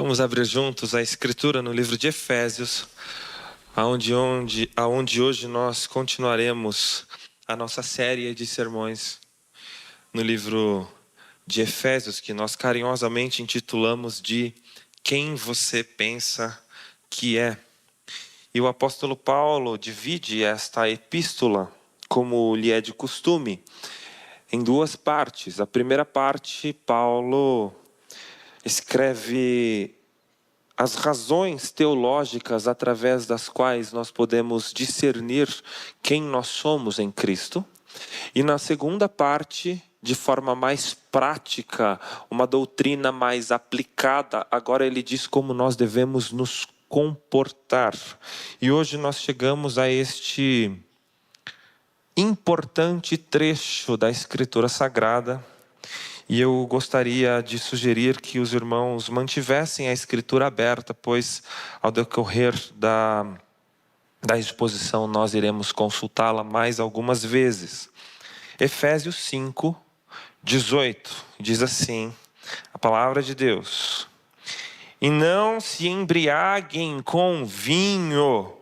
Vamos abrir juntos a Escritura no livro de Efésios, aonde hoje nós continuaremos a nossa série de sermões no livro de Efésios, que nós carinhosamente intitulamos de Quem Você Pensa que É. E o apóstolo Paulo divide esta epístola, como lhe é de costume, em duas partes. A primeira parte, Paulo escreve as razões teológicas através das quais nós podemos discernir quem nós somos em Cristo. E na segunda parte, de forma mais prática, uma doutrina mais aplicada, agora ele diz como nós devemos nos comportar. E hoje nós chegamos a este importante trecho da Escritura Sagrada. E eu gostaria de sugerir que os irmãos mantivessem a Escritura aberta, pois ao decorrer da exposição nós iremos consultá-la mais algumas vezes. Efésios 5, 18, diz assim, a palavra de Deus: E não se embriaguem com vinho,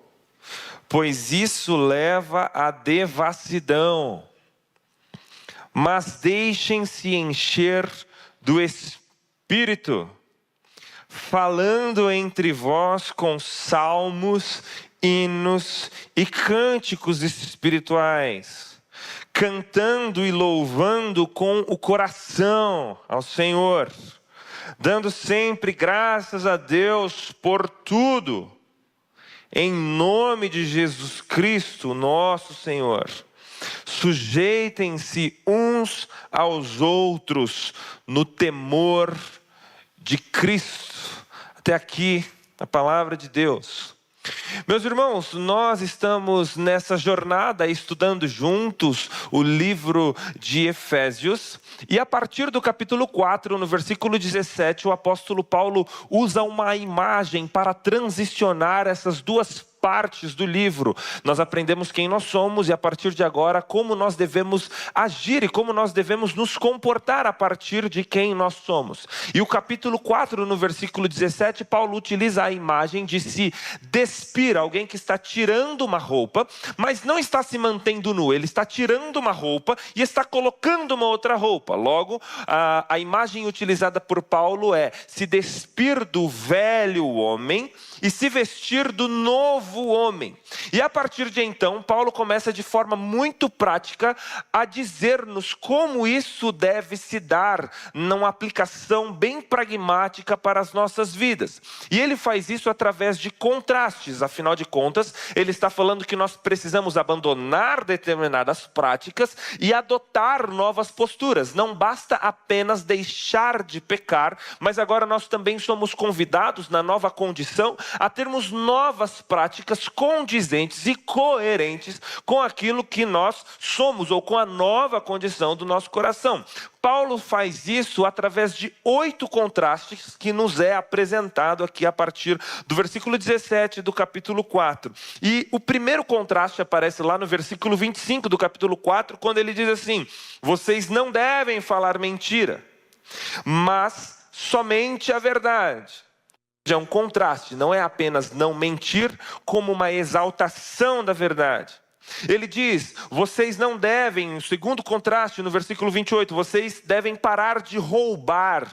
pois isso leva à devassidão. Mas deixem-se encher do Espírito, falando entre vós com salmos, hinos e cânticos espirituais, cantando e louvando com o coração ao Senhor, dando sempre graças a Deus por tudo, em nome de Jesus Cristo, nosso Senhor. Sujeitem-se uns aos outros no temor de Cristo. Até aqui a palavra de Deus. Meus irmãos, nós estamos nessa jornada estudando juntos o livro de Efésios. E a partir do capítulo 4, no versículo 17, o apóstolo Paulo usa uma imagem para transicionar essas duas partes do livro. Nós aprendemos quem nós somos e a partir de agora como nós devemos agir e como nós devemos nos comportar a partir de quem nós somos. E o capítulo 4, no versículo 17, Paulo utiliza a imagem de se despir, alguém que está tirando uma roupa, mas não está se mantendo nu, ele está tirando uma roupa e está colocando uma outra roupa. Logo, a imagem utilizada por Paulo é se despir do velho homem e se vestir do novo homem. E a partir de então, Paulo começa de forma muito prática a dizer-nos como isso deve se dar numa aplicação bem pragmática para as nossas vidas. E ele faz isso através de contrastes. Afinal de contas, ele está falando que nós precisamos abandonar determinadas práticas e adotar novas posturas. Não basta apenas deixar de pecar, mas agora nós também somos convidados na nova condição a termos novas práticas condizentes e coerentes com aquilo que nós somos ou com a nova condição do nosso coração. Paulo faz isso através de 8 contrastes que nos é apresentado aqui a partir do versículo 17 do capítulo 4. E o primeiro contraste aparece lá no versículo 25 do capítulo 4, quando ele diz assim: vocês não devem falar mentira, mas somente a verdade. É um contraste, não é apenas não mentir, como uma exaltação da verdade. Ele diz, vocês não devem, o segundo contraste no versículo 28, vocês devem parar de roubar.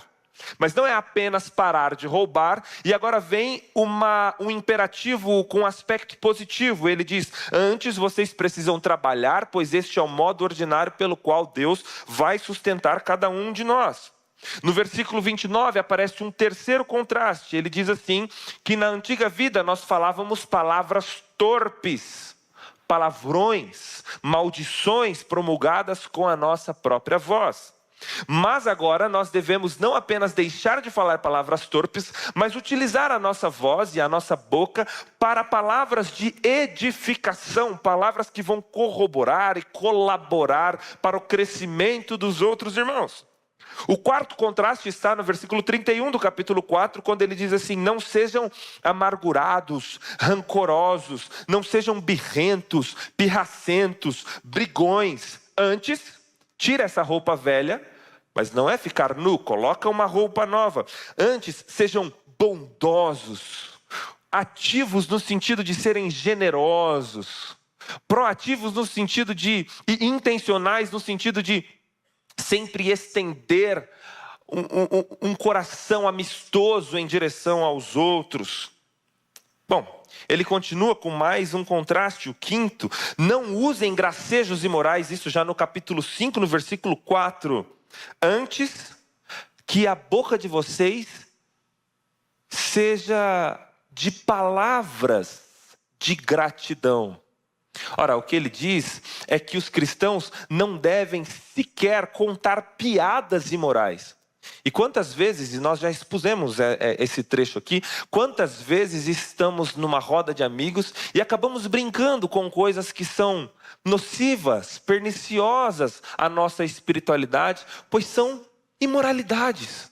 Mas não é apenas parar de roubar, e agora vem um imperativo com aspecto positivo. Ele diz, antes vocês precisam trabalhar, pois este é o modo ordinário pelo qual Deus vai sustentar cada um de nós. No versículo 29 aparece um terceiro contraste. Ele diz assim, que na antiga vida nós falávamos palavras torpes, palavrões, maldições promulgadas com a nossa própria voz. Mas agora nós devemos não apenas deixar de falar palavras torpes, mas utilizar a nossa voz e a nossa boca para palavras de edificação, palavras que vão corroborar e colaborar para o crescimento dos outros irmãos. O quarto contraste está no versículo 31 do capítulo 4, quando ele diz assim, não sejam amargurados, rancorosos, não sejam birrentos, pirracentos, brigões. Antes, tira essa roupa velha, mas não é ficar nu, coloca uma roupa nova. Antes, sejam bondosos, ativos no sentido de serem generosos, proativos no sentido de, e intencionais no sentido de sempre estender um coração amistoso em direção aos outros. Bom, ele continua com mais um contraste, o quinto: não usem gracejos imorais, isso já no capítulo 5, no versículo 4. Antes que a boca de vocês seja de palavras de gratidão. Ora, o que ele diz é que os cristãos não devem sequer contar piadas imorais. E quantas vezes, e nós já expusemos esse trecho aqui, quantas vezes estamos numa roda de amigos e acabamos brincando com coisas que são nocivas, perniciosas à nossa espiritualidade, pois são imoralidades.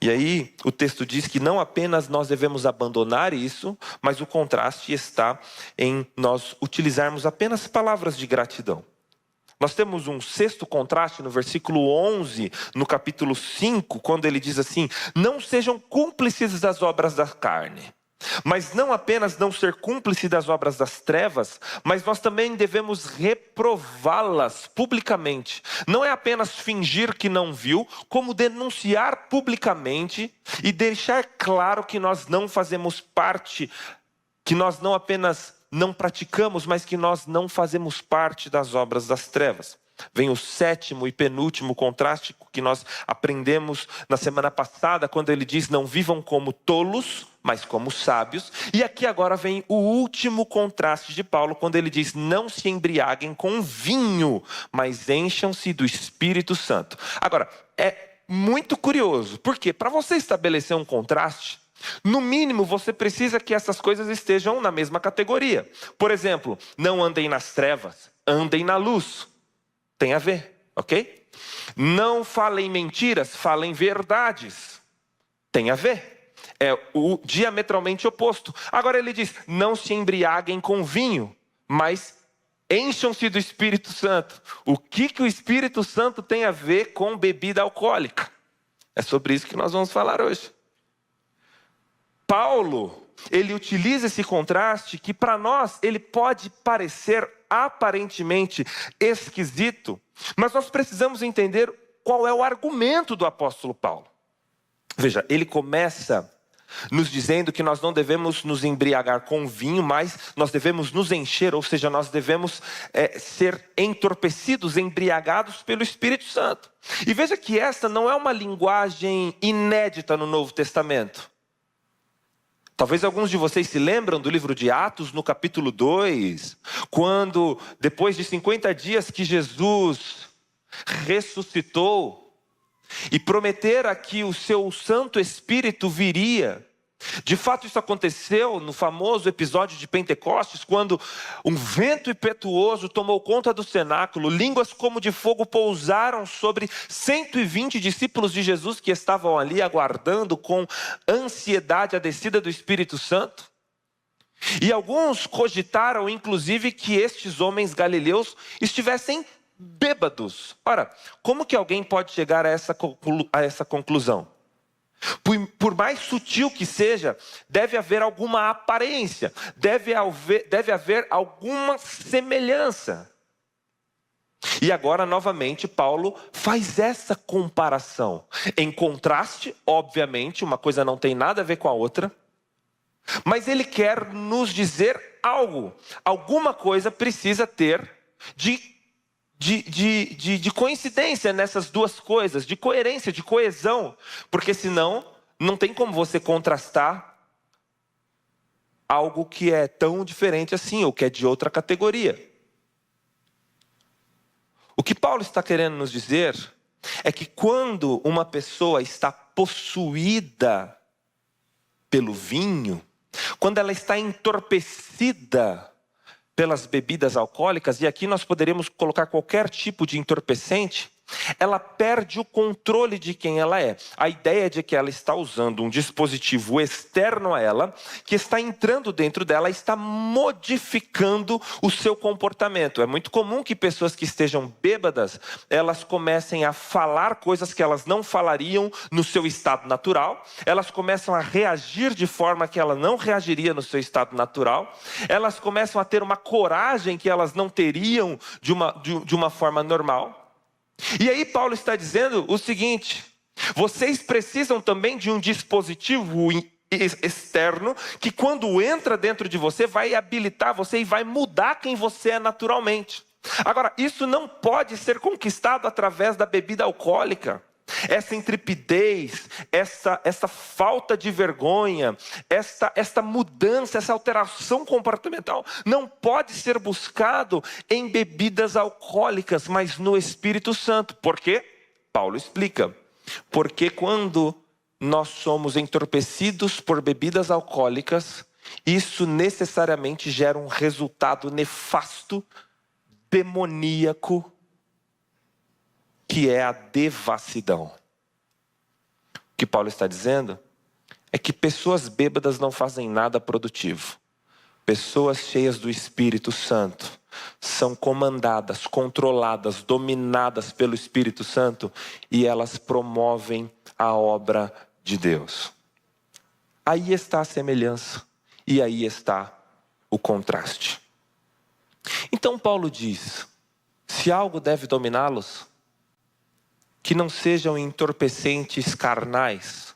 E aí o texto diz que não apenas nós devemos abandonar isso, mas o contraste está em nós utilizarmos apenas palavras de gratidão. Nós temos um sexto contraste no versículo 11, no capítulo 5, quando ele diz assim: não sejam cúmplices das obras da carne. Mas não apenas não ser cúmplice das obras das trevas, mas nós também devemos reprová-las publicamente. Não é apenas fingir que não viu, como denunciar publicamente e deixar claro que nós não fazemos parte, que nós não apenas não praticamos, mas que nós não fazemos parte das obras das trevas. Vem o sétimo e penúltimo contraste que nós aprendemos na semana passada, quando ele diz: não vivam como tolos, mas como sábios. E aqui agora vem o último contraste de Paulo, quando ele diz: não se embriaguem com vinho, mas encham-se do Espírito Santo. Agora, é muito curioso, porque para você estabelecer um contraste, no mínimo você precisa que essas coisas estejam na mesma categoria. Por exemplo, não andem nas trevas, andem na luz. Tem a ver, ok? Não falem mentiras, falem verdades. Tem a ver. É o diametralmente oposto. Agora ele diz: não se embriaguem com vinho, mas encham-se do Espírito Santo. O que o Espírito Santo tem a ver com bebida alcoólica? É sobre isso que nós vamos falar hoje. Paulo, ele utiliza esse contraste que para nós ele pode parecer aparentemente esquisito, mas nós precisamos entender qual é o argumento do apóstolo Paulo. Veja, ele começa nos dizendo que nós não devemos nos embriagar com vinho, mas nós devemos nos encher, ou seja, nós devemos ser entorpecidos, embriagados pelo Espírito Santo. E veja que essa não é uma linguagem inédita no Novo Testamento. Talvez alguns de vocês se lembram do livro de Atos, no capítulo 2, quando, depois de 50 dias que Jesus ressuscitou e prometera que o seu Santo Espírito viria. De fato, isso aconteceu no famoso episódio de Pentecostes, quando um vento impetuoso tomou conta do cenáculo, línguas como de fogo pousaram sobre 120 discípulos de Jesus que estavam ali aguardando com ansiedade a descida do Espírito Santo. E alguns cogitaram, inclusive, que estes homens galileus estivessem bêbados. Ora, como que alguém pode chegar a essa conclusão? Por mais sutil que seja, deve haver alguma aparência, deve haver alguma semelhança. E agora, novamente, Paulo faz essa comparação. Em contraste, obviamente, uma coisa não tem nada a ver com a outra, mas ele quer nos dizer algo. Alguma coisa precisa ter de coincidência nessas duas coisas, de coerência, de coesão, porque senão não tem como você contrastar algo que é tão diferente assim, ou que é de outra categoria. O que Paulo está querendo nos dizer é que quando uma pessoa está possuída pelo vinho, quando ela está entorpecida pelas bebidas alcoólicas, e aqui nós poderíamos colocar qualquer tipo de entorpecente, ela perde o controle de quem ela é. A ideia de que ela está usando um dispositivo externo a ela, que está entrando dentro dela, está modificando o seu comportamento. É muito comum que pessoas que estejam bêbadas, elas comecem a falar coisas que elas não falariam no seu estado natural, elas começam a reagir de forma que ela não reagiria no seu estado natural, elas começam a ter uma coragem que elas não teriam de uma forma normal. E aí Paulo está dizendo o seguinte: vocês precisam também de um dispositivo externo que quando entra dentro de você vai habilitar você e vai mudar quem você é naturalmente. Agora, isso não pode ser conquistado através da bebida alcoólica. Essa intrepidez, essa falta de vergonha, essa mudança, essa alteração comportamental não pode ser buscado em bebidas alcoólicas, mas no Espírito Santo. Por quê? Paulo explica. Porque quando nós somos entorpecidos por bebidas alcoólicas, isso necessariamente gera um resultado nefasto, demoníaco, que é a devassidão. O que Paulo está dizendo é que pessoas bêbadas não fazem nada produtivo. Pessoas cheias do Espírito Santo são comandadas, controladas, dominadas pelo Espírito Santo e elas promovem a obra de Deus. Aí está a semelhança e aí está o contraste. Então Paulo diz: se algo deve dominá-los, que não sejam entorpecentes carnais,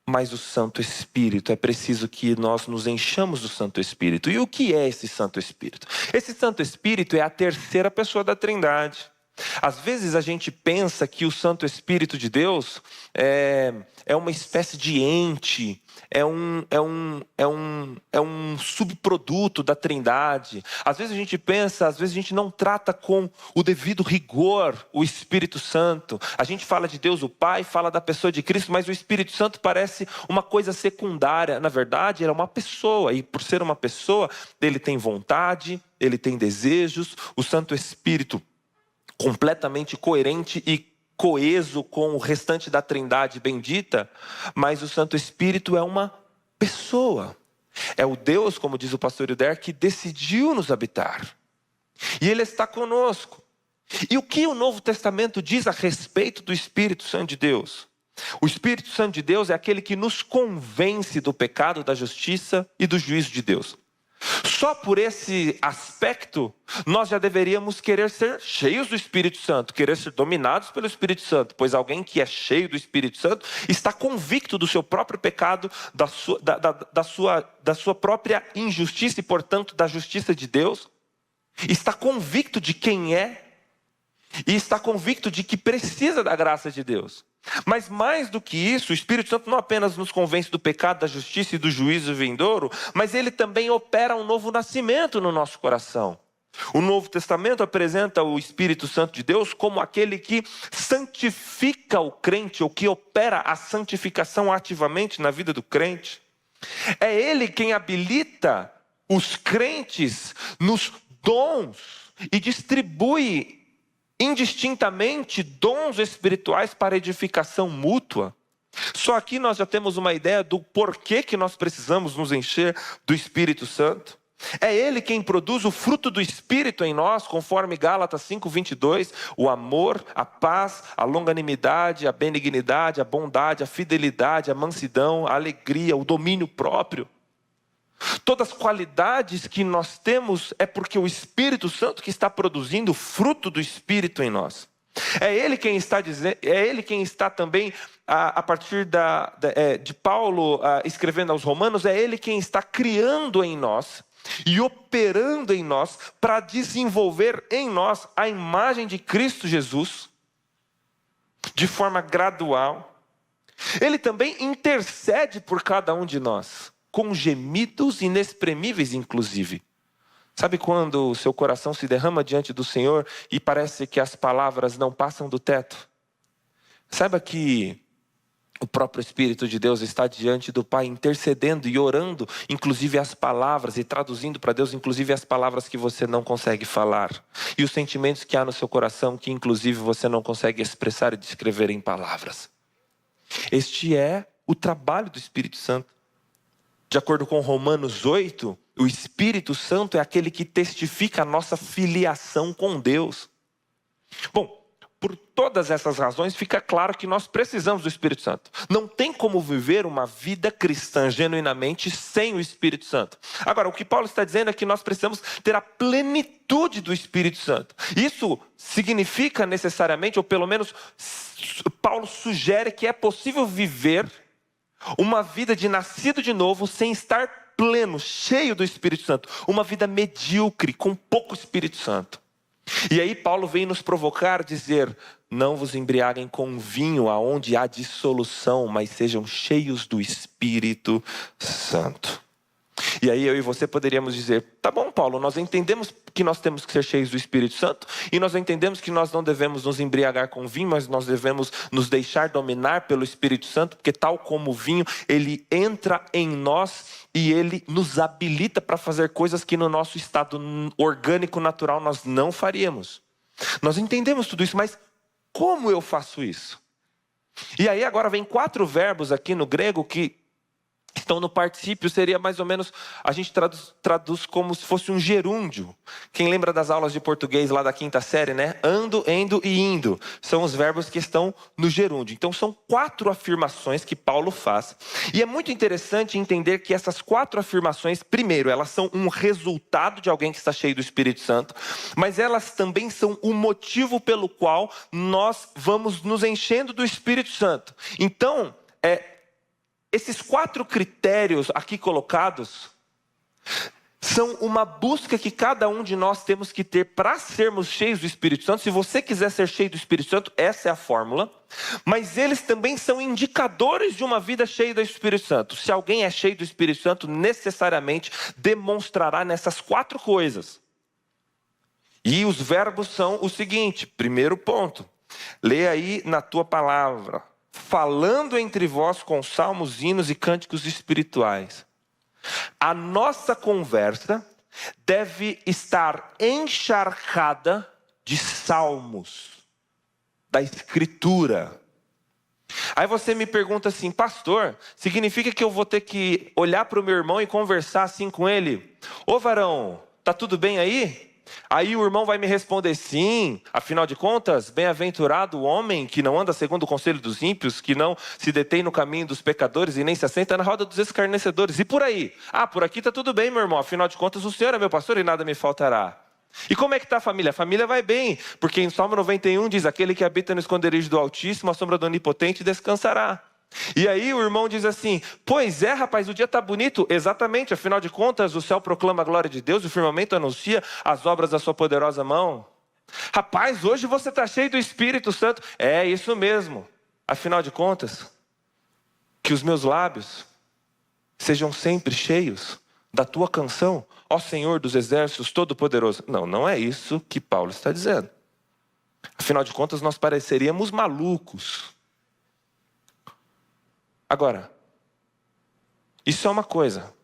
mas o Santo Espírito. É preciso que nós nos enchamos do Santo Espírito. E o que é esse Santo Espírito? Esse Santo Espírito é a terceira pessoa da Trindade. Às vezes a gente pensa que o Santo Espírito de Deus é uma espécie de ente, é um subproduto da Trindade. Às vezes a gente não trata com o devido rigor o Espírito Santo. A gente fala de Deus o Pai, fala da pessoa de Cristo, mas o Espírito Santo parece uma coisa secundária. Na verdade, ele é uma pessoa, e por ser uma pessoa, ele tem vontade, ele tem desejos. O Santo Espírito, completamente coerente e coeso com o restante da Trindade bendita, mas o Santo Espírito é uma pessoa. É o Deus, como diz o pastor Hilder, que decidiu nos habitar. E Ele está conosco. E o que o Novo Testamento diz a respeito do Espírito Santo de Deus? O Espírito Santo de Deus é aquele que nos convence do pecado, da justiça e do juízo de Deus. Só por esse aspecto, nós já deveríamos querer ser cheios do Espírito Santo, querer ser dominados pelo Espírito Santo, pois alguém que é cheio do Espírito Santo está convicto do seu próprio pecado, da sua própria injustiça e, portanto, da justiça de Deus, está convicto de quem é e está convicto de que precisa da graça de Deus. Mas mais do que isso, o Espírito Santo não apenas nos convence do pecado, da justiça e do juízo vindouro, mas ele também opera um novo nascimento no nosso coração. O Novo Testamento apresenta o Espírito Santo de Deus como aquele que santifica o crente, ou que opera a santificação ativamente na vida do crente. É ele quem habilita os crentes nos dons e distribui indistintamente dons espirituais para edificação mútua. Só aqui nós já temos uma ideia do porquê que nós precisamos nos encher do Espírito Santo. É Ele quem produz o fruto do Espírito em nós, conforme Gálatas 5:22, o amor, a paz, a longanimidade, a benignidade, a bondade, a fidelidade, a mansidão, a alegria, o domínio próprio. Todas as qualidades que nós temos é porque o Espírito Santo que está produzindo o fruto do Espírito em nós. É Ele quem está dizendo, é Ele quem está também, a partir de Paulo escrevendo aos Romanos, é Ele quem está criando em nós e operando em nós para desenvolver em nós a imagem de Cristo Jesus de forma gradual. Ele também intercede por cada um de nós, com gemidos inexprimíveis, inclusive. Sabe quando o seu coração se derrama diante do Senhor e parece que as palavras não passam do teto? Saiba que o próprio Espírito de Deus está diante do Pai, intercedendo e orando, inclusive as palavras, e traduzindo para Deus, inclusive as palavras que você não consegue falar. E os sentimentos que há no seu coração, que inclusive você não consegue expressar e descrever em palavras. Este é o trabalho do Espírito Santo. De acordo com Romanos 8, o Espírito Santo é aquele que testifica a nossa filiação com Deus. Bom, por todas essas razões, fica claro que nós precisamos do Espírito Santo. Não tem como viver uma vida cristã genuinamente sem o Espírito Santo. Agora, o que Paulo está dizendo é que nós precisamos ter a plenitude do Espírito Santo. Isso significa necessariamente, ou pelo menos Paulo sugere que é possível viver uma vida de nascido de novo sem estar pleno, cheio do Espírito Santo. Uma vida medíocre, com pouco Espírito Santo. E aí Paulo vem nos provocar, dizer: não vos embriaguem com vinho aonde há dissolução, mas sejam cheios do Espírito Santo. E aí eu e você poderíamos dizer: tá bom, Paulo, nós entendemos que nós temos que ser cheios do Espírito Santo, e nós entendemos que nós não devemos nos embriagar com vinho, mas nós devemos nos deixar dominar pelo Espírito Santo, porque tal como o vinho, ele entra em nós e ele nos habilita para fazer coisas que no nosso estado orgânico natural nós não faríamos. Nós entendemos tudo isso, mas como eu faço isso? E aí agora vem 4 verbos aqui no grego que estão no particípio, seria mais ou menos, a gente traduz como se fosse um gerúndio. Quem lembra das aulas de português lá da 5ª série, né? Ando, endo e indo. São os verbos que estão no gerúndio. Então são 4 afirmações que Paulo faz. E é muito interessante entender que essas 4 afirmações, primeiro, elas são um resultado de alguém que está cheio do Espírito Santo, mas elas também são o motivo pelo qual nós vamos nos enchendo do Espírito Santo. Então, esses 4 critérios aqui colocados são uma busca que cada um de nós temos que ter para sermos cheios do Espírito Santo. Se você quiser ser cheio do Espírito Santo, essa é a fórmula. Mas eles também são indicadores de uma vida cheia do Espírito Santo. Se alguém é cheio do Espírito Santo, necessariamente demonstrará nessas 4 coisas. E os verbos são o seguinte: primeiro ponto, lê aí na tua palavra: falando entre vós com salmos, hinos e cânticos espirituais. A nossa conversa deve estar encharcada de salmos, da Escritura. Aí você me pergunta assim: pastor, significa que eu vou ter que olhar para o meu irmão e conversar assim com ele? Ô varão, tá tudo bem aí? Aí o irmão vai me responder: sim, afinal de contas, bem-aventurado o homem que não anda segundo o conselho dos ímpios, que não se detém no caminho dos pecadores e nem se assenta na roda dos escarnecedores. E por aí? Ah, por aqui está tudo bem, meu irmão, afinal de contas o Senhor é meu pastor e nada me faltará. E como é que está a família? A família vai bem, porque em Salmo 91 diz: aquele que habita no esconderijo do Altíssimo, a sombra do Onipotente descansará. E aí o irmão diz assim: pois é, rapaz, o dia está bonito. Exatamente, afinal de contas o céu proclama a glória de Deus, o firmamento anuncia as obras da sua poderosa mão. Rapaz, hoje você está cheio do Espírito Santo. É isso mesmo, afinal de contas, que os meus lábios sejam sempre cheios da tua canção, ó Senhor dos exércitos todo-poderoso. Não, não é isso que Paulo está dizendo. Afinal de contas nós pareceríamos malucos. Agora, isso é uma coisa.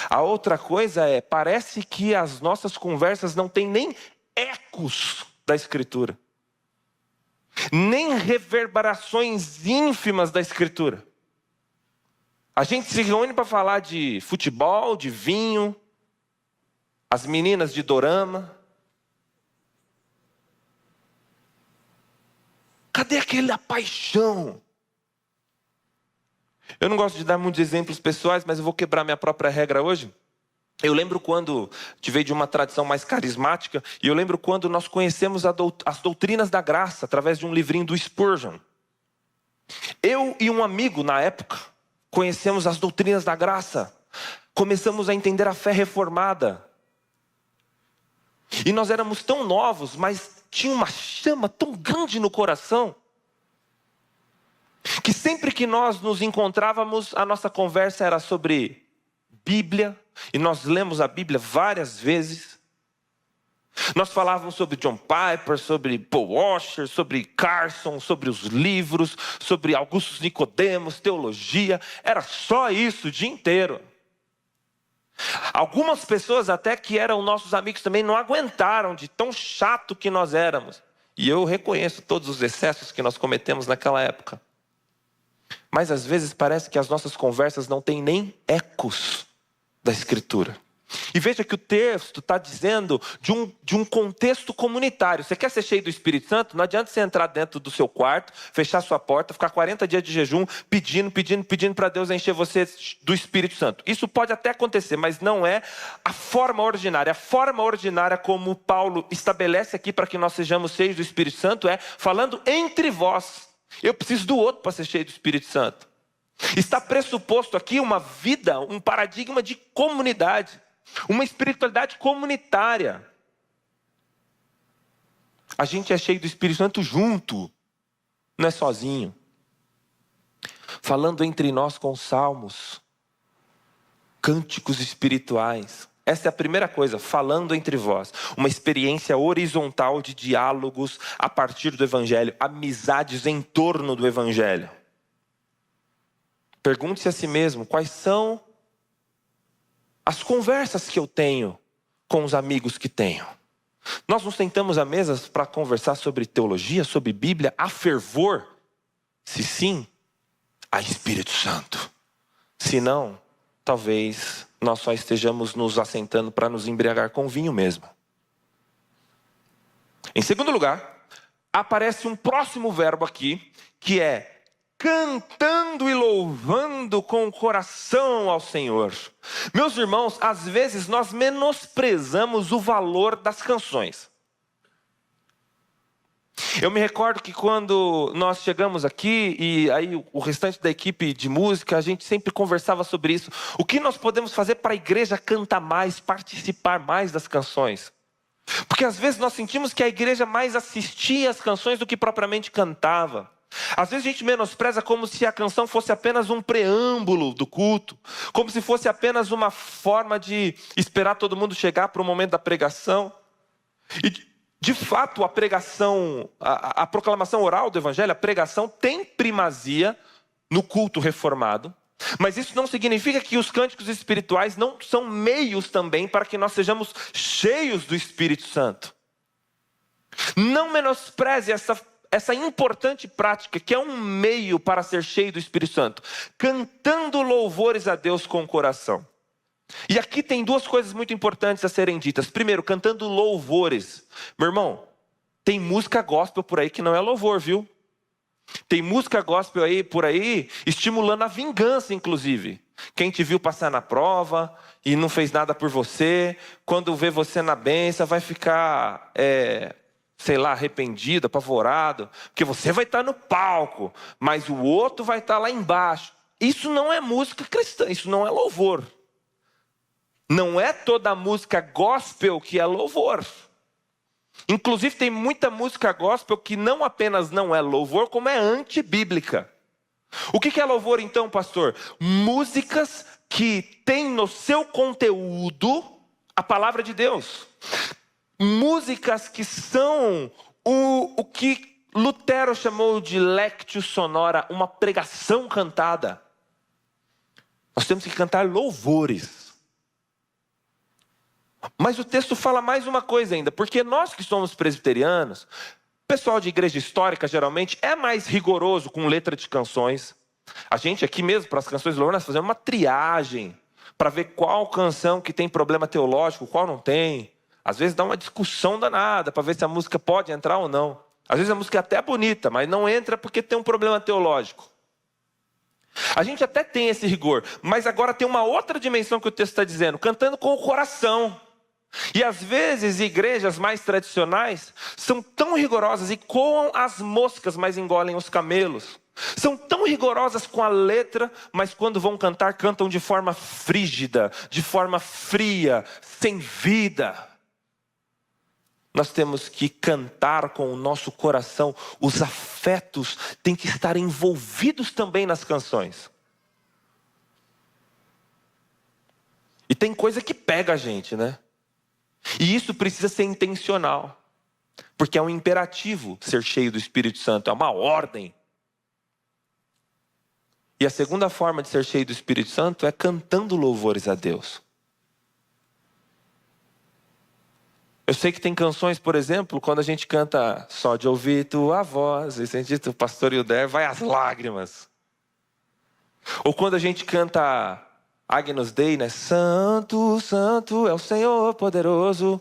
A outra coisa é, parece que as nossas conversas não têm nem ecos da Escritura, nem reverberações ínfimas da Escritura. A gente se reúne para falar de futebol, de vinho, as meninas de dorama. Cadê aquela paixão? Eu não gosto de dar muitos exemplos pessoais, mas eu vou quebrar minha própria regra hoje. Eu lembro quando veio de uma tradição mais carismática, e eu lembro quando nós conhecemos as doutrinas da graça, através de um livrinho do Spurgeon. Eu e um amigo, na época, conhecemos as doutrinas da graça. Começamos a entender a fé reformada. E nós éramos tão novos, mas tinha uma chama tão grande no coração, que sempre que nós nos encontrávamos, a nossa conversa era sobre Bíblia, e nós lemos a Bíblia várias vezes. Nós falávamos sobre John Piper, sobre Paul Washer, sobre Carson, sobre os livros, sobre Augusto Nicodemos, teologia. Era só isso o dia inteiro. Algumas pessoas até que eram nossos amigos também não aguentaram de tão chato que nós éramos. E eu reconheço todos os excessos que nós cometemos naquela época. Mas às vezes parece que as nossas conversas não têm nem ecos da Escritura. E veja que o texto está dizendo de um contexto comunitário. Você quer ser cheio do Espírito Santo? Não adianta você entrar dentro do seu quarto, fechar sua porta, ficar 40 dias de jejum, pedindo para Deus encher você do Espírito Santo. Isso pode até acontecer, mas não é a forma ordinária. A forma ordinária como Paulo estabelece aqui para que nós sejamos cheios do Espírito Santo é falando entre vós. Eu preciso do outro para ser cheio do Espírito Santo. Está pressuposto aqui uma vida, um paradigma de comunidade. Uma espiritualidade comunitária. A gente é cheio do Espírito Santo junto, não é sozinho. Falando entre nós com salmos, cânticos espirituais. Essa é a primeira coisa, falando entre vós. Uma experiência horizontal de diálogos a partir do Evangelho, amizades em torno do Evangelho. Pergunte-se a si mesmo, quais são as conversas que eu tenho com os amigos que tenho? Nós nos sentamos à mesa para conversar sobre teologia, sobre Bíblia, a fervor? Se sim, a Espírito Santo. Se não, talvez nós só estejamos nos assentando para nos embriagar com vinho mesmo. Em segundo lugar, aparece um próximo verbo aqui, que é cantando e louvando com o coração ao Senhor. Meus irmãos, às vezes nós menosprezamos o valor das canções. Eu me recordo que quando nós chegamos aqui, e aí o restante da equipe de música, a gente sempre conversava sobre isso. O que nós podemos fazer para a igreja cantar mais, participar mais das canções? Porque às vezes nós sentimos que a igreja mais assistia às canções do que propriamente cantava. Às vezes a gente menospreza como se a canção fosse apenas um preâmbulo do culto, como se fosse apenas uma forma de esperar todo mundo chegar para o momento da pregação. E de fato a pregação, a proclamação oral do Evangelho, a pregação tem primazia no culto reformado, mas isso não significa que os cânticos espirituais não são meios também para que nós sejamos cheios do Espírito Santo. Não menospreze essa importante prática, que é um meio para ser cheio do Espírito Santo. Cantando louvores a Deus com o coração. E aqui tem duas coisas muito importantes a serem ditas. Primeiro, cantando louvores. Meu irmão, tem música gospel por aí que não é louvor, viu? Tem música gospel aí por aí estimulando a vingança, inclusive. Quem te viu passar na prova e não fez nada por você, quando vê você na bênção, vai ficar... sei lá, arrependido, apavorado, porque você vai estar no palco, mas o outro vai estar lá embaixo. Isso não é música cristã, isso não é louvor. Não é toda música gospel que é louvor. Inclusive tem muita música gospel que não apenas não é louvor, como é antibíblica. O que é louvor então, pastor? Músicas que têm no seu conteúdo a palavra de Deus. Músicas que são o que Lutero chamou de lectio sonora, uma pregação cantada. Nós temos que cantar louvores. Mas o texto fala mais uma coisa ainda, porque nós que somos presbiterianos, pessoal de igreja histórica geralmente é mais rigoroso com letra de canções. A gente aqui mesmo, para as canções de louvor, nós fazemos uma triagem para ver qual canção que tem problema teológico, qual não tem. Às vezes dá uma discussão danada para ver se a música pode entrar ou não. Às vezes a música é até bonita, mas não entra porque tem um problema teológico. A gente até tem esse rigor, mas agora tem uma outra dimensão que o texto está dizendo, cantando com o coração. E às vezes igrejas mais tradicionais são tão rigorosas e coam as moscas, mas engolem os camelos. São tão rigorosas com a letra, mas quando vão cantar, cantam de forma frígida, de forma fria, sem vida. Nós temos que cantar com o nosso coração. Os afetos têm que estar envolvidos também nas canções. E tem coisa que pega a gente, né? E isso precisa ser intencional. Porque é um imperativo ser cheio do Espírito Santo, é uma ordem. E a segunda forma de ser cheio do Espírito Santo é cantando louvores a Deus. Eu sei que tem canções, por exemplo, quando a gente canta só de ouvir tua voz, e sente o pastor Hilder, vai às lágrimas. Ou quando a gente canta Agnus Dei, né? Santo, Santo é o Senhor poderoso.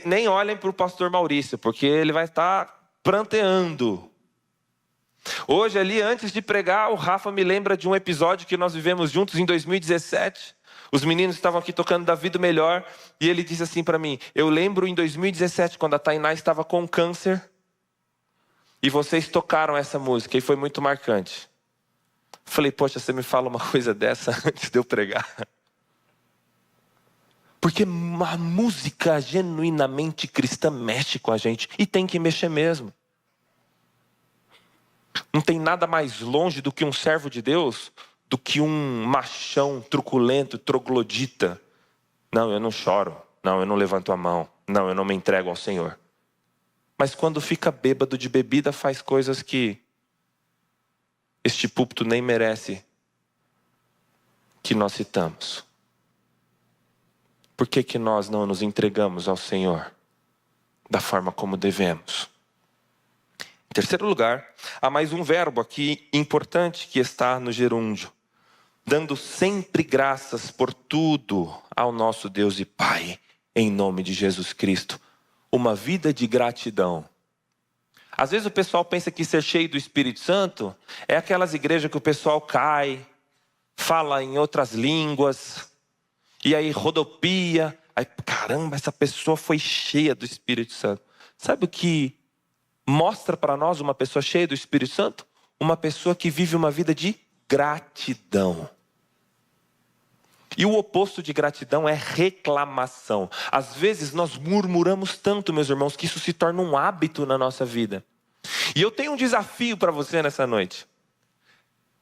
Nem olhem para o pastor Maurício, porque ele vai estar pranteando. Hoje ali, antes de pregar, o Rafa me lembra de um episódio que nós vivemos juntos em 2017. Os meninos estavam aqui tocando Davi do Melhor, e ele disse assim para mim: eu lembro em 2017, quando a Tainá estava com câncer, e vocês tocaram essa música, e foi muito marcante. Falei, poxa, você me fala uma coisa dessa antes de eu pregar? Porque a música genuinamente cristã mexe com a gente, e tem que mexer mesmo. Não tem nada mais longe do que um servo de Deus, do que um machão truculento, troglodita. Não, eu não choro. Não, eu não levanto a mão. Não, eu não me entrego ao Senhor. Mas quando fica bêbado de bebida, faz coisas que este púlpito nem merece que nós citamos. Por que que nós não nos entregamos ao Senhor da forma como devemos? Em terceiro lugar, há mais um verbo aqui importante que está no gerúndio. Dando sempre graças por tudo ao nosso Deus e Pai, em nome de Jesus Cristo. Uma vida de gratidão. Às vezes o pessoal pensa que ser cheio do Espírito Santo é aquelas igrejas que o pessoal cai, fala em outras línguas, e aí rodopia. Aí, caramba, essa pessoa foi cheia do Espírito Santo. Sabe o que mostra para nós uma pessoa cheia do Espírito Santo? Uma pessoa que vive uma vida de gratidão. E o oposto de gratidão é reclamação. Às vezes nós murmuramos tanto, meus irmãos, que isso se torna um hábito na nossa vida. E eu tenho um desafio para você nessa noite.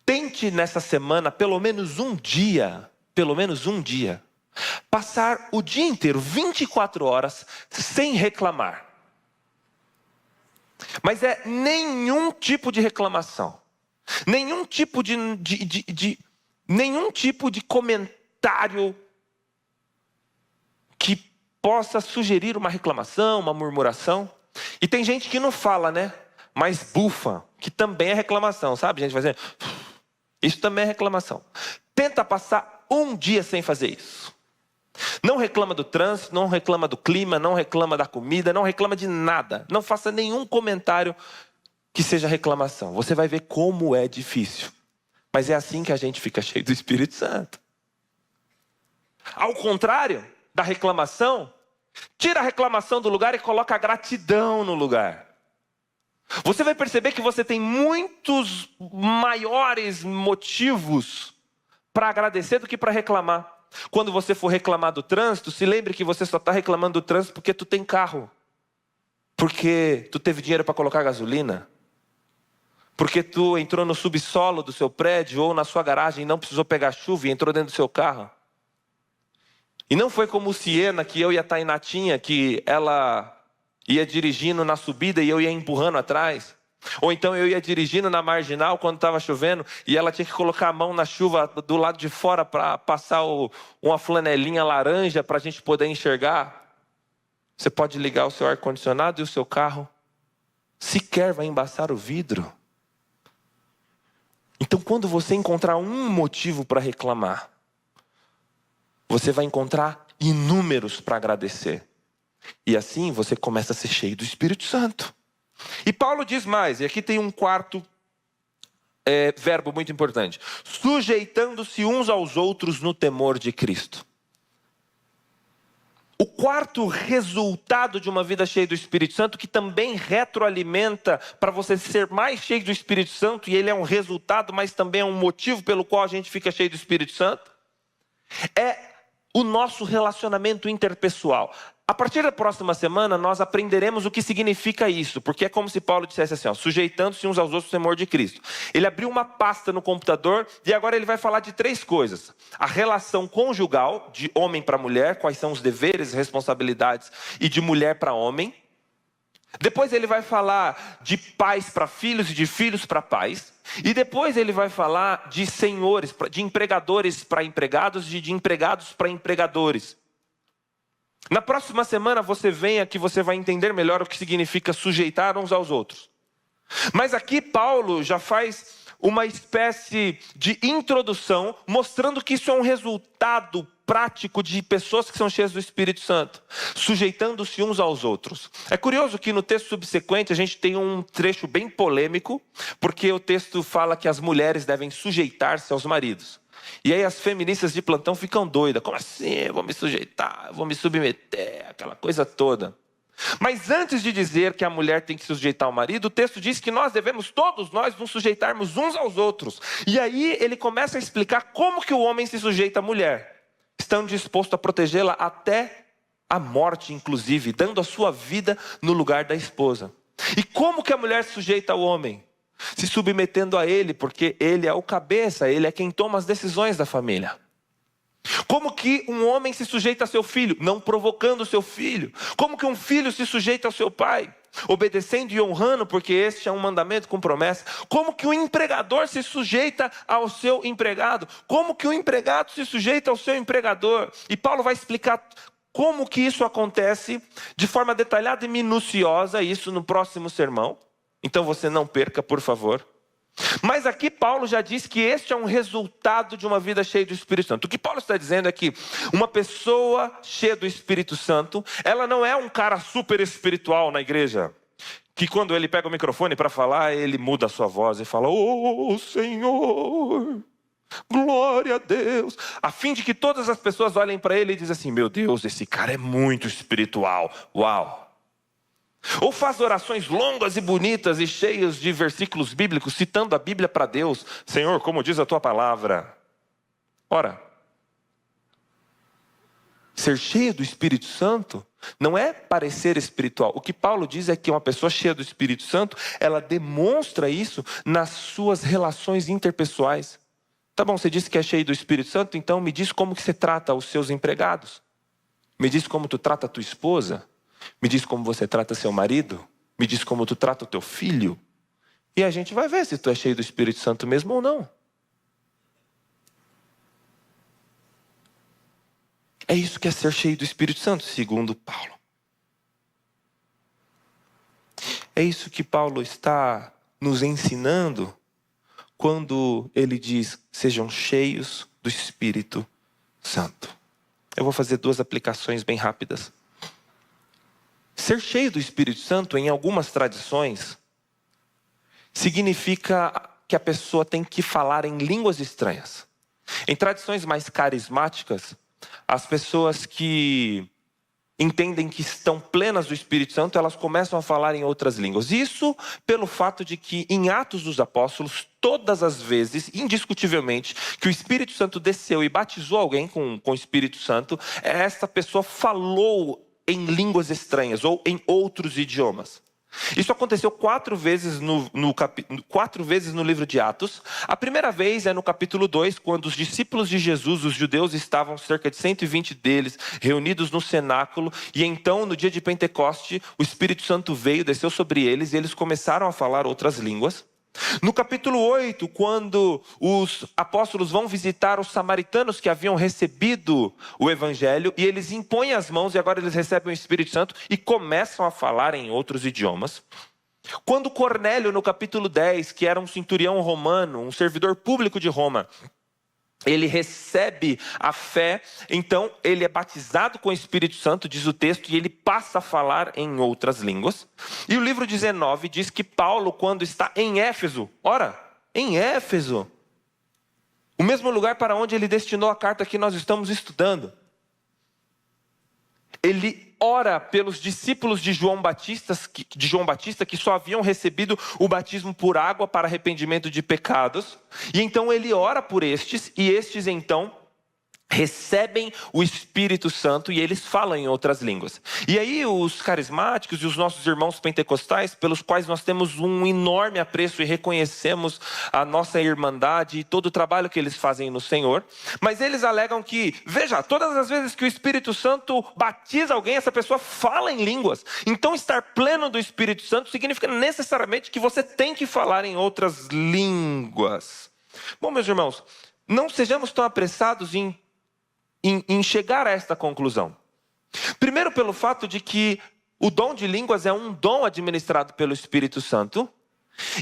Tente nessa semana, pelo menos um dia, passar o dia inteiro, 24 horas, sem reclamar. Mas é nenhum tipo de reclamação. Nenhum tipo de comentário que possa sugerir uma reclamação, uma murmuração. E tem gente que não fala, né? Mas bufa, que também é reclamação, sabe? A gente vai dizer, isso também é reclamação. Tenta passar um dia sem fazer isso. Não reclama do trânsito, não reclama do clima, não reclama da comida, não reclama de nada. Não faça nenhum comentário que seja reclamação. Você vai ver como é difícil. Mas é assim que a gente fica cheio do Espírito Santo. Ao contrário da reclamação, tira a reclamação do lugar e coloca a gratidão no lugar. Você vai perceber que você tem muitos maiores motivos para agradecer do que para reclamar. Quando você for reclamar do trânsito, se lembre que você só está reclamando do trânsito porque tu tem carro. Porque tu teve dinheiro para colocar gasolina. Porque tu entrou no subsolo do seu prédio ou na sua garagem e não precisou pegar chuva e entrou dentro do seu carro. E não foi como o Siena, que eu e a Tainá tinha, que ela ia dirigindo na subida e eu ia empurrando atrás. Ou então eu ia dirigindo na marginal quando estava chovendo e ela tinha que colocar a mão na chuva do lado de fora para passar uma flanelinha laranja para a gente poder enxergar. Você pode ligar o seu ar-condicionado e o seu carro sequer vai embaçar o vidro. Então quando você encontrar um motivo para reclamar, você vai encontrar inúmeros para agradecer. E assim você começa a ser cheio do Espírito Santo. E Paulo diz mais, e aqui tem um quarto verbo muito importante. Sujeitando-se uns aos outros no temor de Cristo. O quarto resultado de uma vida cheia do Espírito Santo, que também retroalimenta para você ser mais cheio do Espírito Santo, e ele é um resultado, mas também é um motivo pelo qual a gente fica cheio do Espírito Santo, é o nosso relacionamento interpessoal. A partir da próxima semana, nós aprenderemos o que significa isso, porque é como se Paulo dissesse assim, sujeitando-se uns aos outros no temor de Cristo. Ele abriu uma pasta no computador e agora ele vai falar de 3 coisas. A relação conjugal, de homem para mulher, quais são os deveres e responsabilidades, e de mulher para homem. Depois ele vai falar de pais para filhos e de filhos para pais. E depois ele vai falar de senhores, de empregadores para empregados e de empregados para empregadores. Na próxima semana você venha que você vai entender melhor o que significa sujeitar uns aos outros. Mas aqui Paulo já faz uma espécie de introdução, mostrando que isso é um resultado prático de pessoas que são cheias do Espírito Santo, sujeitando-se uns aos outros. É curioso que no texto subsequente a gente tem um trecho bem polêmico, porque o texto fala que as mulheres devem sujeitar-se aos maridos. E aí as feministas de plantão ficam doidas. Como assim? Eu vou me sujeitar, eu vou me submeter, aquela coisa toda. Mas antes de dizer que a mulher tem que se sujeitar ao marido, o texto diz que nós devemos, todos nós, nos sujeitarmos uns aos outros. E aí ele começa a explicar como que o homem se sujeita à mulher, estando disposto a protegê-la até a morte, inclusive, dando a sua vida no lugar da esposa. E como que a mulher se sujeita ao homem? Se submetendo a ele, porque ele é o cabeça, ele é quem toma as decisões da família. Como que um homem se sujeita a seu filho? Não provocando o seu filho. Como que um filho se sujeita ao seu pai? Obedecendo e honrando, porque este é um mandamento com promessa. Como que o empregador se sujeita ao seu empregado? Como que o empregado se sujeita ao seu empregador? E Paulo vai explicar como que isso acontece de forma detalhada e minuciosa, isso no próximo sermão. Então você não perca, por favor. Mas aqui Paulo já diz que este é um resultado de uma vida cheia do Espírito Santo. O que Paulo está dizendo é que uma pessoa cheia do Espírito Santo, ela não é um cara super espiritual na igreja, que quando ele pega o microfone para falar, ele muda a sua voz e fala: "Oh Senhor, glória a Deus", a fim de que todas as pessoas olhem para ele e dizem assim: "Meu Deus, esse cara é muito espiritual, uau". Ou faz orações longas e bonitas e cheias de versículos bíblicos, citando a Bíblia para Deus. Senhor, como diz a tua palavra. Ora, ser cheio do Espírito Santo não é parecer espiritual. O que Paulo diz é que uma pessoa cheia do Espírito Santo, ela demonstra isso nas suas relações interpessoais. Tá bom, você disse que é cheio do Espírito Santo, então me diz como que você trata os seus empregados. Me diz como tu trata a tua esposa. Me diz como você trata seu marido. Me diz como tu trata o teu filho. E a gente vai ver se tu é cheio do Espírito Santo mesmo ou não. É isso que é ser cheio do Espírito Santo, segundo Paulo. É isso que Paulo está nos ensinando quando ele diz: sejam cheios do Espírito Santo. Eu vou fazer 2 aplicações bem rápidas. Ser cheio do Espírito Santo, em algumas tradições, significa que a pessoa tem que falar em línguas estranhas. Em tradições mais carismáticas, as pessoas que entendem que estão plenas do Espírito Santo, elas começam a falar em outras línguas. Isso pelo fato de que em Atos dos Apóstolos, todas as vezes, indiscutivelmente, que o Espírito Santo desceu e batizou alguém com o Espírito Santo, essa pessoa falou em línguas estranhas ou em outros idiomas. Isso aconteceu 4 vezes no livro de Atos. A primeira vez é no capítulo 2, quando os discípulos de Jesus, os judeus, estavam, cerca de 120 deles, reunidos no cenáculo. E então, no dia de Pentecoste, o Espírito Santo veio, desceu sobre eles e eles começaram a falar outras línguas. No capítulo 8, quando os apóstolos vão visitar os samaritanos que haviam recebido o evangelho, e eles impõem as mãos e agora eles recebem o Espírito Santo e começam a falar em outros idiomas. Quando Cornélio, no capítulo 10, que era um centurião romano, um servidor público de Roma, ele recebe a fé, então ele é batizado com o Espírito Santo, diz o texto, e ele passa a falar em outras línguas. E o livro 19 diz que Paulo, quando está em Éfeso, em Éfeso, o mesmo lugar para onde ele destinou a carta que nós estamos estudando, ele ora pelos discípulos de João Batista que só haviam recebido o batismo por água para arrependimento de pecados. E então ele ora por estes, e estes então recebem o Espírito Santo e eles falam em outras línguas. E aí os carismáticos e os nossos irmãos pentecostais, pelos quais nós temos um enorme apreço e reconhecemos a nossa irmandade e todo o trabalho que eles fazem no Senhor, mas eles alegam que, veja, todas as vezes que o Espírito Santo batiza alguém, essa pessoa fala em línguas. Então estar pleno do Espírito Santo significa necessariamente que você tem que falar em outras línguas. Bom, meus irmãos, não sejamos tão apressados em chegar a esta conclusão. Primeiro, pelo fato de que o dom de línguas é um dom administrado pelo Espírito Santo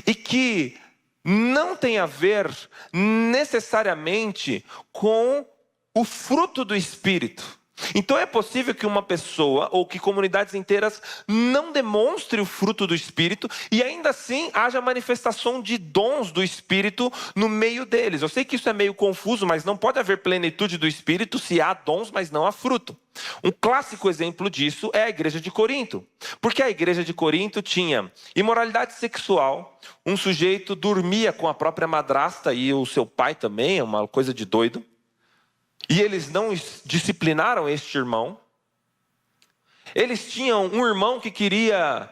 e que não tem a ver necessariamente com o fruto do Espírito. Então é possível que uma pessoa ou que comunidades inteiras não demonstre o fruto do Espírito e ainda assim haja manifestação de dons do Espírito no meio deles. Eu sei que isso é meio confuso, mas não pode haver plenitude do Espírito se há dons, mas não há fruto. Um clássico exemplo disso é a igreja de Corinto. Porque a igreja de Corinto tinha imoralidade sexual, um sujeito dormia com a própria madrasta e o seu pai também, é uma coisa de doido. E eles não disciplinaram este irmão. Eles tinham um irmão que queria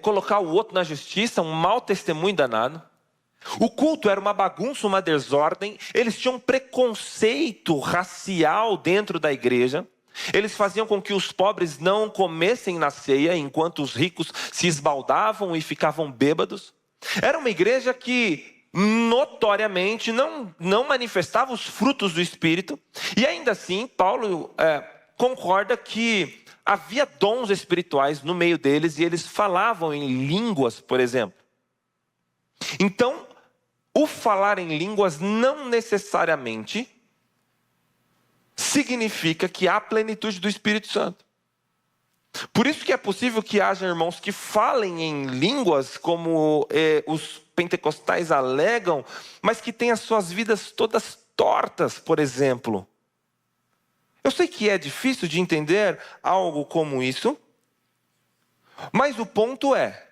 colocar o outro na justiça, um mau testemunho danado. O culto era uma bagunça, uma desordem. Eles tinham um preconceito racial dentro da igreja. Eles faziam com que os pobres não comessem na ceia, enquanto os ricos se esbaldavam e ficavam bêbados. Era uma igreja que notoriamente não manifestava os frutos do Espírito. E ainda assim, Paulo concorda que havia dons espirituais no meio deles e eles falavam em línguas, por exemplo. Então, o falar em línguas não necessariamente significa que há plenitude do Espírito Santo. Por isso que é possível que haja irmãos que falem em línguas, como os pentecostais alegam, mas que têm as suas vidas todas tortas, por exemplo. Eu sei que é difícil de entender algo como isso, mas o ponto é,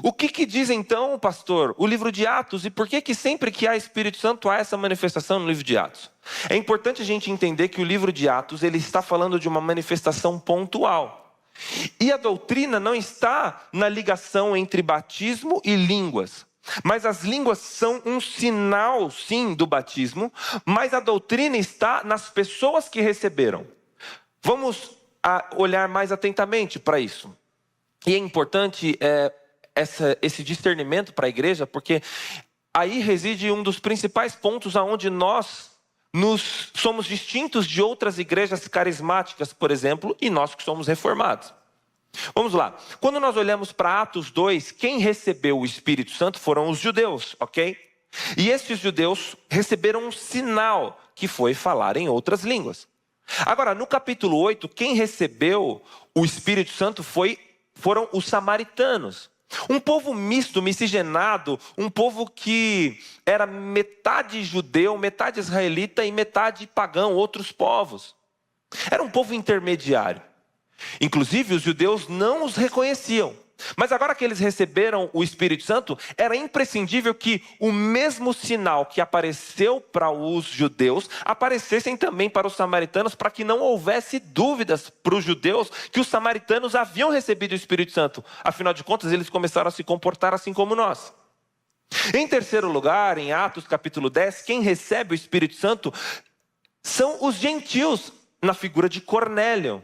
o que diz então, pastor, o livro de Atos, e por que sempre que há Espírito Santo há essa manifestação no livro de Atos? É importante a gente entender que o livro de Atos ele está falando de uma manifestação pontual. E a doutrina não está na ligação entre batismo e línguas. Mas as línguas são um sinal, sim, do batismo. Mas a doutrina está nas pessoas que receberam. Vamos olhar mais atentamente para isso. E é importante esse discernimento para a igreja, porque aí reside um dos principais pontos aonde nós somos distintos de outras igrejas carismáticas, por exemplo, e nós que somos reformados. Vamos lá. Quando nós olhamos para Atos 2, quem recebeu o Espírito Santo foram os judeus, ok? E esses judeus receberam um sinal, que foi falar em outras línguas. Agora, no capítulo 8, quem recebeu o Espírito Santo foram os samaritanos. Um povo misto, miscigenado, um povo que era metade judeu, metade israelita e metade pagão, outros povos. Era um povo intermediário. Inclusive, os judeus não os reconheciam. Mas agora que eles receberam o Espírito Santo, era imprescindível que o mesmo sinal que apareceu para os judeus, aparecessem também para os samaritanos, para que não houvesse dúvidas para os judeus que os samaritanos haviam recebido o Espírito Santo. Afinal de contas, eles começaram a se comportar assim como nós. Em terceiro lugar, em Atos capítulo 10, quem recebe o Espírito Santo são os gentios, na figura de Cornélio.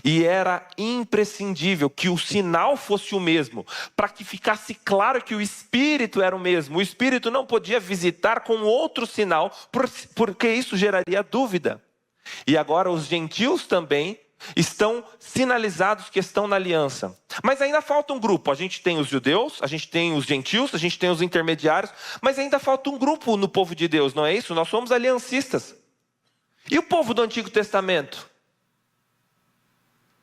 E era imprescindível que o sinal fosse o mesmo, para que ficasse claro que o Espírito era o mesmo. O Espírito não podia visitar com outro sinal, porque isso geraria dúvida. E agora os gentios também estão sinalizados que estão na aliança. Mas ainda falta um grupo. A gente tem os judeus, a gente tem os gentios, a gente tem os intermediários, mas ainda falta um grupo no povo de Deus, não é isso? Nós somos aliancistas. E o povo do Antigo Testamento?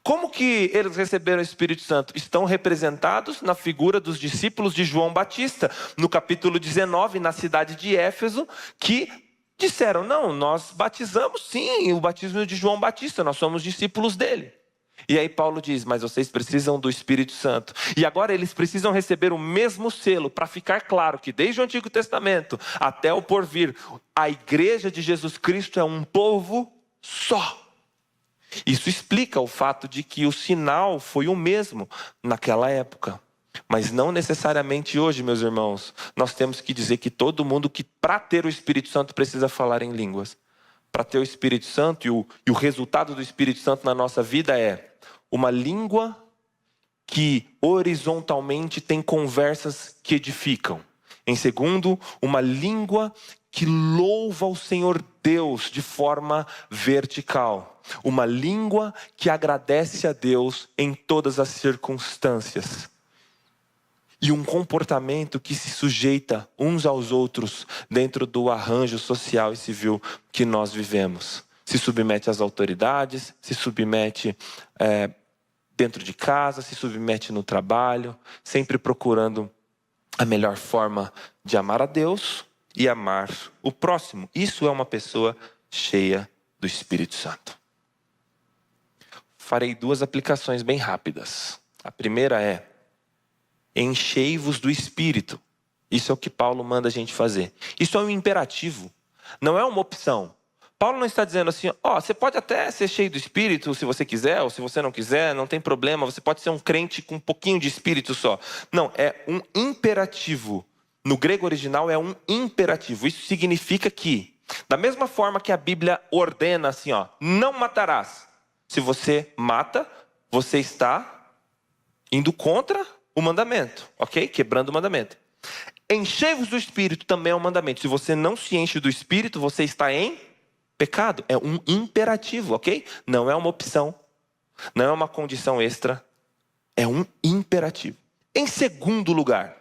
Como que eles receberam o Espírito Santo? Estão representados na figura dos discípulos de João Batista, no capítulo 19, na cidade de Éfeso, que disseram, não, nós batizamos sim, o batismo de João Batista, nós somos discípulos dele. E aí Paulo diz, mas vocês precisam do Espírito Santo. E agora eles precisam receber o mesmo selo, para ficar claro que desde o Antigo Testamento até o porvir, a igreja de Jesus Cristo é um povo só. Isso explica o fato de que o sinal foi o mesmo naquela época. Mas não necessariamente hoje, meus irmãos. Nós temos que dizer que todo mundo que para ter o Espírito Santo precisa falar em línguas. Para ter o Espírito Santo e o resultado do Espírito Santo na nossa vida é uma língua que horizontalmente tem conversas que edificam. Em segundo, uma língua que louva o Senhor Deus de forma vertical. Uma língua que agradece a Deus em todas as circunstâncias. E um comportamento que se sujeita uns aos outros dentro do arranjo social e civil que nós vivemos. Se submete às autoridades, se submete dentro de casa, se submete no trabalho, sempre procurando a melhor forma de amar a Deus e amar o próximo. Isso é uma pessoa cheia do Espírito Santo. Farei 2 aplicações bem rápidas. A primeira é: enchei-vos do Espírito. Isso é o que Paulo manda a gente fazer. Isso é um imperativo, não é uma opção. Paulo não está dizendo assim, você pode até ser cheio do Espírito se você quiser, ou se você não quiser, não tem problema, você pode ser um crente com um pouquinho de Espírito só. Não, é um imperativo. No grego original é um imperativo. Isso significa que, da mesma forma que a Bíblia ordena assim, não matarás. Se você mata, você está indo contra o mandamento, ok? Quebrando o mandamento. Enchei-vos do Espírito também é um mandamento. Se você não se enche do Espírito, você está em pecado. É um imperativo, ok? Não é uma opção. Não é uma condição extra. É um imperativo. Em segundo lugar,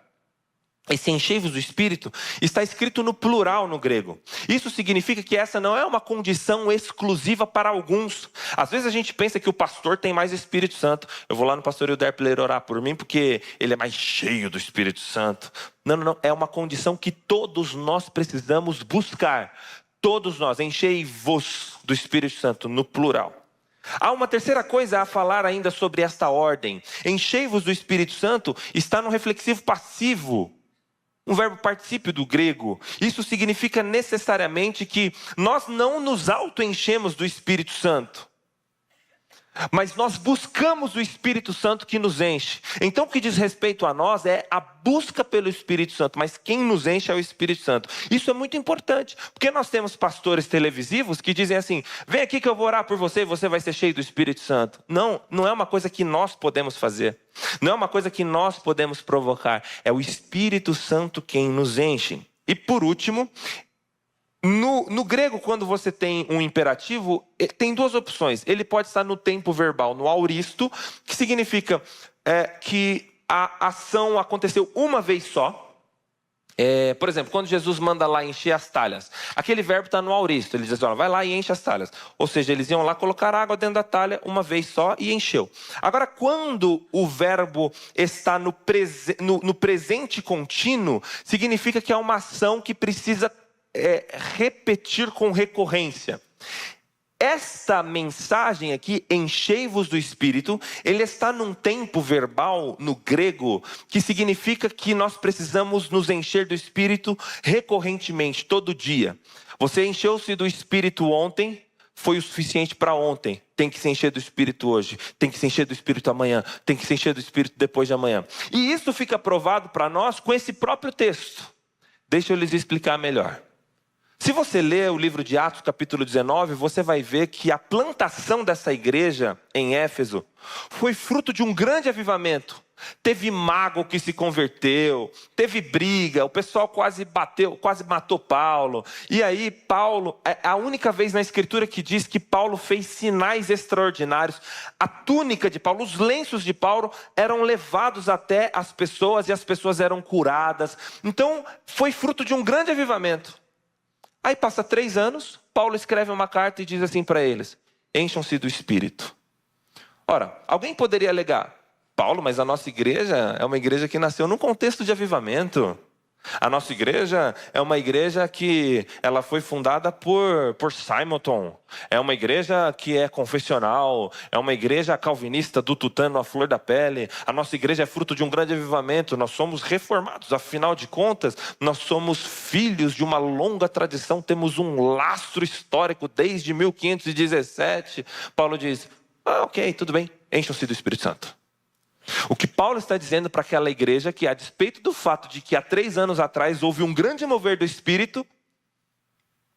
esse enchei-vos do Espírito está escrito no plural no grego. Isso significa que essa não é uma condição exclusiva para alguns. Às vezes a gente pensa que o pastor tem mais Espírito Santo. Eu vou lá no pastor Hilder para ele orar por mim porque ele é mais cheio do Espírito Santo. Não. É uma condição que todos nós precisamos buscar. Todos nós, enchei-vos do Espírito Santo, no plural. Há uma terceira coisa a falar ainda sobre esta ordem. Enchei-vos do Espírito Santo está no reflexivo passivo. Um verbo particípio do grego. Isso significa necessariamente que nós não nos auto-enchemos do Espírito Santo. Mas nós buscamos o Espírito Santo que nos enche. Então o que diz respeito a nós é a busca pelo Espírito Santo. Mas quem nos enche é o Espírito Santo. Isso é muito importante. Porque nós temos pastores televisivos que dizem assim, vem aqui que eu vou orar por você e você vai ser cheio do Espírito Santo. Não é uma coisa que nós podemos fazer. Não é uma coisa que nós podemos provocar. É o Espírito Santo quem nos enche. E por último, no grego, quando você tem um imperativo, tem 2 opções. Ele pode estar no tempo verbal, no auristo, que significa que a ação aconteceu uma vez só. Por exemplo, quando Jesus manda lá encher as talhas, aquele verbo está no auristo. Ele diz, vai lá e enche as talhas. Ou seja, eles iam lá colocar água dentro da talha uma vez só e encheu. Agora, quando o verbo está no presente contínuo, significa que é uma ação que precisa repetir com recorrência. Esta mensagem aqui, enchei-vos do Espírito, ele está num tempo verbal no grego que significa que nós precisamos nos encher do Espírito recorrentemente, todo dia. Você encheu-se do Espírito ontem, foi o suficiente para ontem. Tem que se encher do Espírito hoje, tem que se encher do Espírito amanhã, tem que se encher do Espírito depois de amanhã. E isso fica provado para nós com esse próprio texto. Deixa eu lhes explicar melhor. Se você ler o livro de Atos, capítulo 19, você vai ver que a plantação dessa igreja em Éfeso foi fruto de um grande avivamento. Teve mago que se converteu, teve briga, o pessoal quase matou Paulo. E aí Paulo, é a única vez na escritura que diz que Paulo fez sinais extraordinários. A túnica de Paulo, os lenços de Paulo eram levados até as pessoas e as pessoas eram curadas. Então foi fruto de um grande avivamento. Aí passa 3 anos, Paulo escreve uma carta e diz assim para eles, encham-se do Espírito. Ora, alguém poderia alegar, Paulo, mas a nossa igreja é uma igreja que nasceu num contexto de avivamento. A nossa igreja é uma igreja que ela foi fundada por Simonton. É uma igreja que é confessional. É uma igreja calvinista do tutano à flor da pele. A nossa igreja é fruto de um grande avivamento. Nós somos reformados. Afinal de contas, nós somos filhos de uma longa tradição. Temos um lastro histórico desde 1517. Paulo diz, ok, tudo bem, encham-se do Espírito Santo. O que Paulo está dizendo para aquela igreja é que, a despeito do fato de que há 3 anos atrás houve um grande mover do Espírito,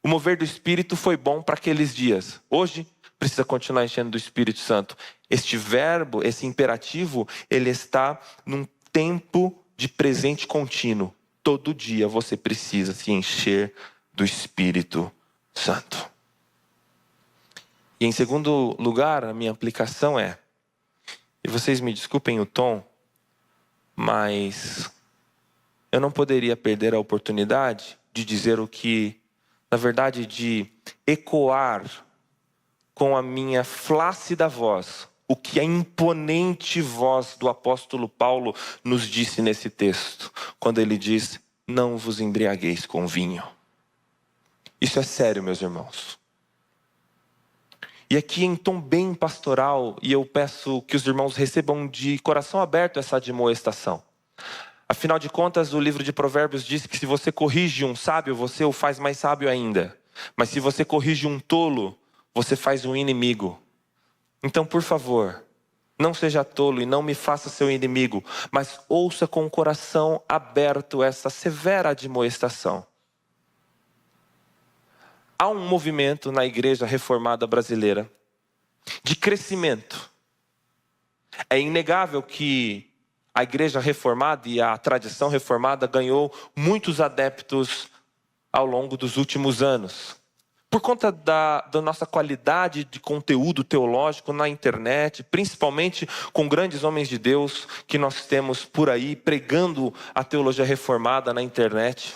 o mover do Espírito foi bom para aqueles dias. Hoje precisa continuar enchendo do Espírito Santo. Este verbo, esse imperativo, ele está num tempo de presente contínuo. Todo dia você precisa se encher do Espírito Santo. E em segundo lugar, a minha aplicação é, e vocês me desculpem o tom, mas eu não poderia perder a oportunidade de dizer o que, na verdade, de ecoar com a minha flácida voz, o que a imponente voz do apóstolo Paulo nos disse nesse texto, quando ele diz, não vos embriagueis com vinho. Isso é sério, meus irmãos. E aqui em tom bem pastoral, e eu peço que os irmãos recebam de coração aberto essa admoestação. Afinal de contas, o livro de Provérbios diz que se você corrige um sábio, você o faz mais sábio ainda. Mas se você corrige um tolo, você faz um inimigo. Então, por favor, não seja tolo e não me faça seu inimigo, mas ouça com o coração aberto essa severa admoestação. Há um movimento na igreja reformada brasileira de crescimento. É inegável que a igreja reformada e a tradição reformada ganhou muitos adeptos ao longo dos últimos anos. Por conta da nossa qualidade de conteúdo teológico na internet, principalmente com grandes homens de Deus que nós temos por aí pregando a teologia reformada na internet.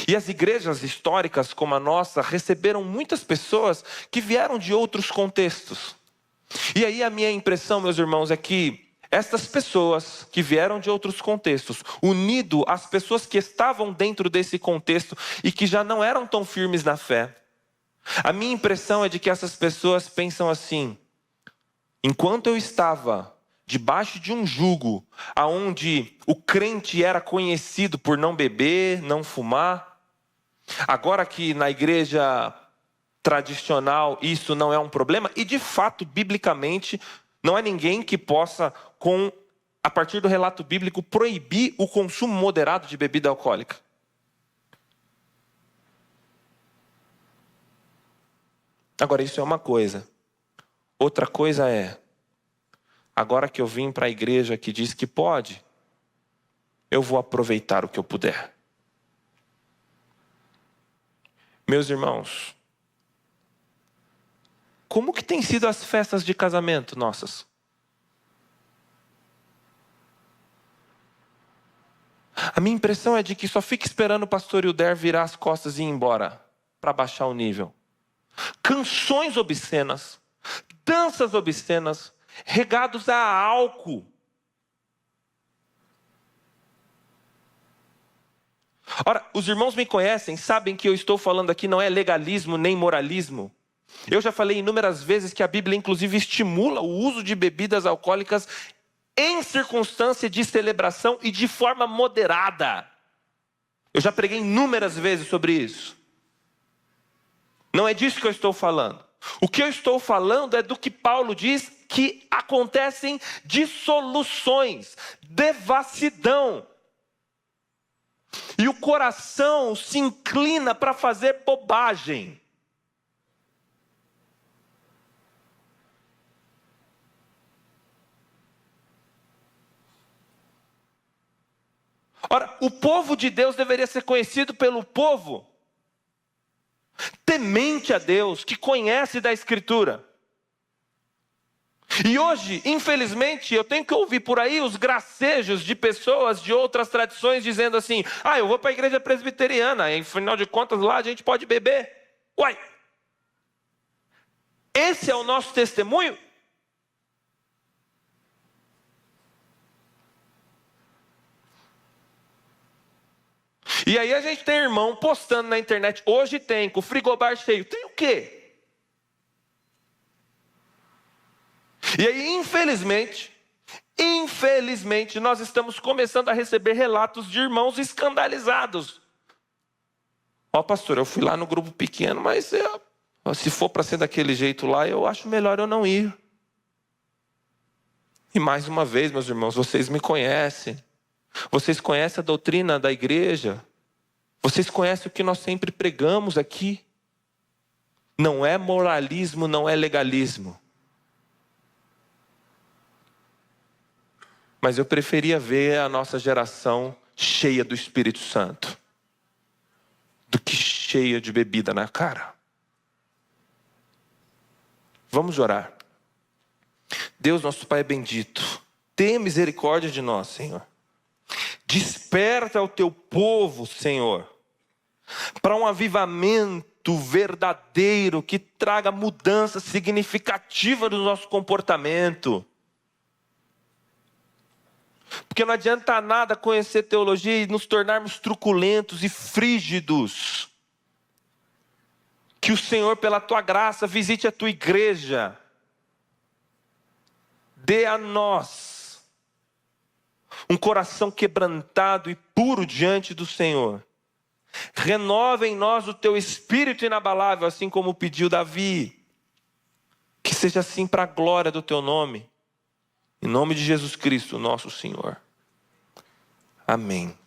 E as igrejas históricas como a nossa receberam muitas pessoas que vieram de outros contextos. E aí a minha impressão, meus irmãos, é que estas pessoas que vieram de outros contextos, unido às pessoas que estavam dentro desse contexto e que já não eram tão firmes na fé, a minha impressão é de que essas pessoas pensam assim, enquanto eu estava debaixo de um jugo, onde o crente era conhecido por não beber, não fumar. Agora que na igreja tradicional isso não é um problema, e de fato, biblicamente, não há ninguém que possa, a partir do relato bíblico, proibir o consumo moderado de bebida alcoólica. Agora, isso é uma coisa. Outra coisa é, agora que eu vim para a igreja que diz que pode, eu vou aproveitar o que eu puder. Meus irmãos, como que tem sido as festas de casamento nossas? A minha impressão é de que só fica esperando o pastor Hilder virar as costas e ir embora, para baixar o nível. Canções obscenas, danças obscenas, regados a álcool. Ora, os irmãos me conhecem, sabem que eu estou falando aqui não é legalismo nem moralismo. Eu já falei inúmeras vezes que a Bíblia inclusive estimula o uso de bebidas alcoólicas em circunstância de celebração e de forma moderada. Eu já preguei inúmeras vezes sobre isso. Não é disso que eu estou falando. O que eu estou falando é do que Paulo diz que acontecem dissoluções, devassidão. E o coração se inclina para fazer bobagem. Ora, o povo de Deus deveria ser conhecido pelo povo temente a Deus, que conhece da Escritura. E hoje, infelizmente, eu tenho que ouvir por aí os gracejos de pessoas de outras tradições dizendo assim, eu vou para a igreja presbiteriana, e afinal de contas lá a gente pode beber. Uai! Esse é o nosso testemunho? E aí a gente tem irmão postando na internet, hoje tem, com o frigobar cheio. Tem o quê? E aí, infelizmente, nós estamos começando a receber relatos de irmãos escandalizados. Pastor, eu fui lá no grupo pequeno, mas se for para ser daquele jeito lá, eu acho melhor eu não ir. E mais uma vez, meus irmãos, vocês me conhecem. Vocês conhecem a doutrina da igreja. Vocês conhecem o que nós sempre pregamos aqui. Não é moralismo, não é legalismo. Mas eu preferia ver a nossa geração cheia do Espírito Santo do que cheia de bebida na cara. Vamos orar. Deus, nosso Pai bendito, tenha misericórdia de nós, Senhor. Desperta o teu povo, Senhor, para um avivamento verdadeiro que traga mudança significativa no nosso comportamento. Porque não adianta nada conhecer teologia e nos tornarmos truculentos e frígidos. Que o Senhor, pela tua graça, visite a tua igreja. Dê a nós um coração quebrantado e puro diante do Senhor. Renova em nós o teu espírito inabalável, assim como pediu Davi. Que seja assim para a glória do teu nome. Em nome de Jesus Cristo, nosso Senhor. Amém.